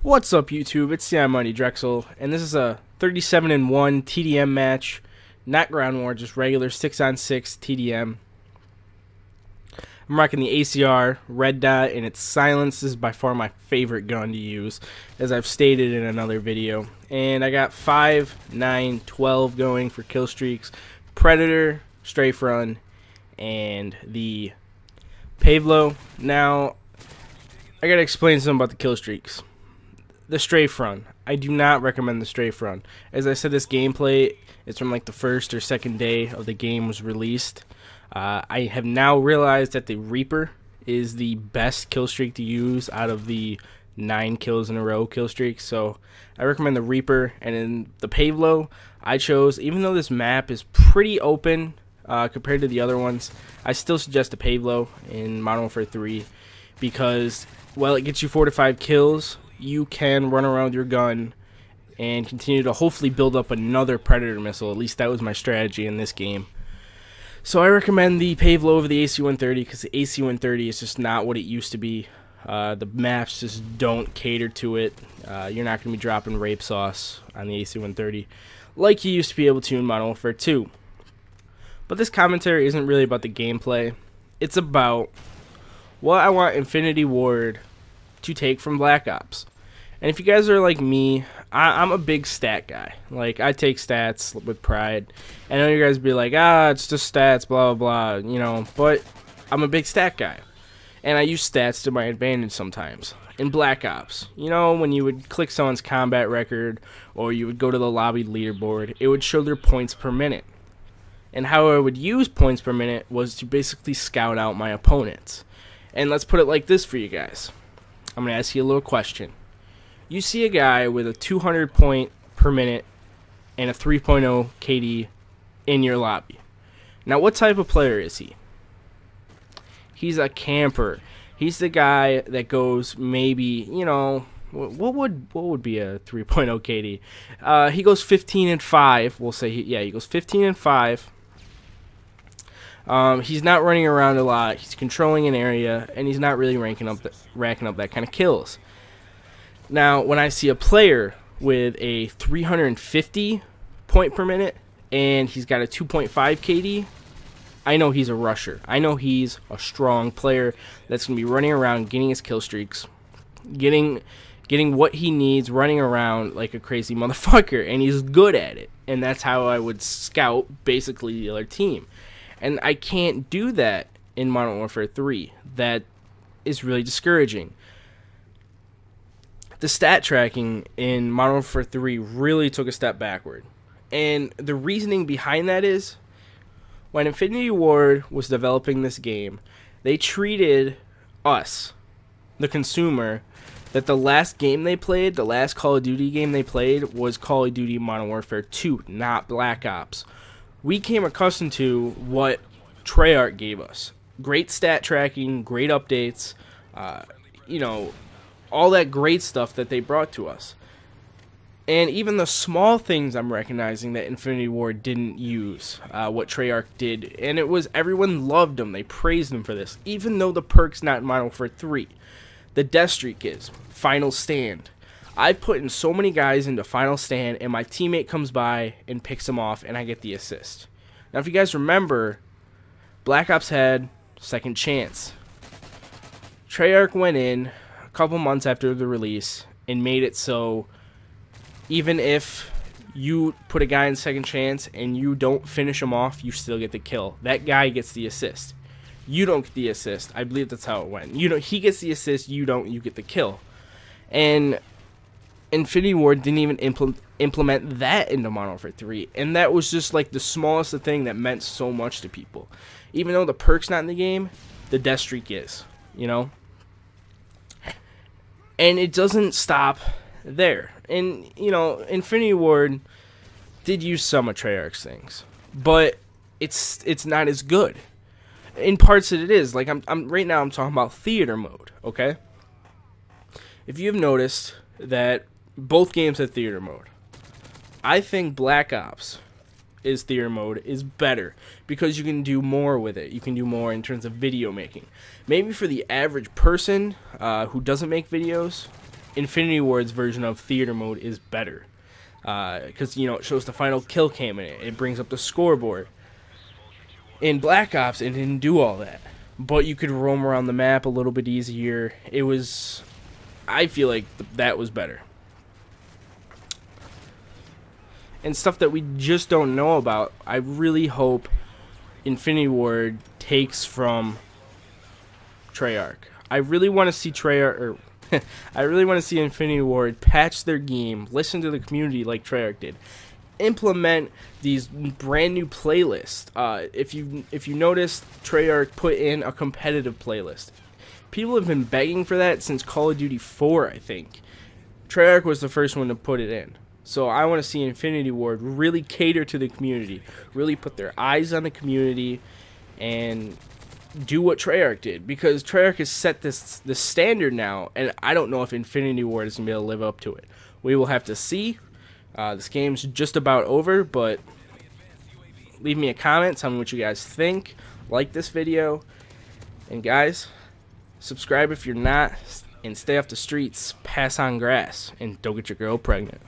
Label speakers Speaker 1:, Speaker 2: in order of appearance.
Speaker 1: What's up, YouTube? It's Theimightydrexl, and this is a 37-1 TDM match, not ground war, just regular 6-on-6 TDM. I'm rocking the ACR red dot, and its silence is by far my favorite gun to use, as I've stated in another video. And I got 5, 9, 12 going for kill streaks, Predator, Strafe Run, and the Pavlo. Now, I gotta explain something about the kill streaks. The Strafe Run. I do not recommend the Strafe Run. As I said, this gameplay is from like the first or second day of the game was released. I have now realized that the Reaper is the best kill streak to use out of the 9 kills in a row kill streak. So I recommend the Reaper. And in the Pavlo, I chose, even though this map is pretty open compared to the other ones, I still suggest the Pavlo in Modern Warfare 3 because, while it gets you 4 to 5 kills, you can run around your gun and continue to hopefully build up another Predator missile. At least that was my strategy in this game. So I recommend the Pavlo over the AC-130 because the AC-130 is just not what it used to be. The maps just don't cater to it. You're not going to be dropping rape sauce on the AC-130 like you used to be able to in Modern Warfare 2. But this commentary isn't really about the gameplay. It's about what I want Infinity Ward to take from Black Ops. And if you guys are like me, I'm a big stat guy. Like, I take stats with pride. I know you guys be like, it's just stats, blah, blah, blah, you know, but I'm a big stat guy. And I use stats to my advantage sometimes. In Black Ops, you know, when you would click someone's combat record or you would go to the lobby leaderboard, it would show their points per minute. And how I would use points per minute was to basically scout out my opponents. And let's put it like this for you guys. I'm going to ask you a little question. You see a guy with a 200 point per minute and a 3.0 KD in your lobby. Now, what type of player is he? He's a camper. He's the guy that goes maybe, you know, what would be a 3.0 KD? He goes 15 and 5. We'll say, he goes 15 and 5. He's not running around a lot. He's controlling an area, and he's not really racking up that kind of kills. Now, when I see a player with a 350 point per minute and he's got a 2.5 KD, I know he's a rusher. I know he's a strong player that's going to be running around, getting his kill streaks, getting what he needs, running around like a crazy motherfucker, and he's good at it. And that's how I would scout basically the other team. And I can't do that in Modern Warfare 3. That is really discouraging. The stat tracking in Modern Warfare 3 really took a step backward. And the reasoning behind that is, when Infinity Ward was developing this game, they treated us, the consumer, that the last game they played, the last Call of Duty game they played, was Call of Duty Modern Warfare 2, not Black Ops. We came accustomed to what Treyarch gave us. Great stat tracking, great updates, you know, all that great stuff that they brought to us. And even the small things I'm recognizing that Infinity Ward didn't use, what Treyarch did. And it was, everyone loved them. They praised them for this. Even though the perk's not in Modern Warfare 3. The death streak is Final Stand. I've put in so many guys into Final Stand, and my teammate comes by and picks him off, and I get the assist. Now, if you guys remember, Black Ops had Second Chance. Treyarch went in a couple months after the release and made it so even if you put a guy in Second Chance and you don't finish him off, you still get the kill. That guy gets the assist. You don't get the assist. I believe that's how it went. You know, he gets the assist, you don't, you get the kill. And Infinity Ward didn't even implement that into Modern Warfare 3, and that was just like the smallest thing that meant so much to people. Even though the perk's not in the game, the death streak is, you know? And it doesn't stop there. And, you know, Infinity Ward did use some of Treyarch's things, but it's not as good. In parts that it is. Like, right now I'm talking about theater mode, okay? If you've noticed that both games had theater mode, I think Black Ops theater mode is better because you can do more with it. You can do more in terms of video making. Maybe for the average person who doesn't make videos, Infinity Ward's version of theater mode is better. Because, you know, it shows the final kill cam in it. It brings up the scoreboard. In Black Ops, it didn't do all that. But you could roam around the map a little bit easier. It was... I feel like that was better. And stuff that we just don't know about, I really hope Infinity Ward takes from Treyarch. I really want to see Treyarch... I really want to see Infinity Ward patch their game, listen to the community like Treyarch did, implement these brand new playlists. If you noticed, Treyarch put in a competitive playlist. People have been begging for that since Call of Duty 4, I think. Treyarch was the first one to put it in. So I want to see Infinity Ward really cater to the community, really put their eyes on the community, and do what Treyarch did, because Treyarch has set this standard now, and I don't know if Infinity Ward is going to be able to live up to it. We will have to see. This game's just about over, but leave me a comment, tell me what you guys think, like this video, and guys, subscribe if you're not, and stay off the streets, pass on grass, and don't get your girl pregnant.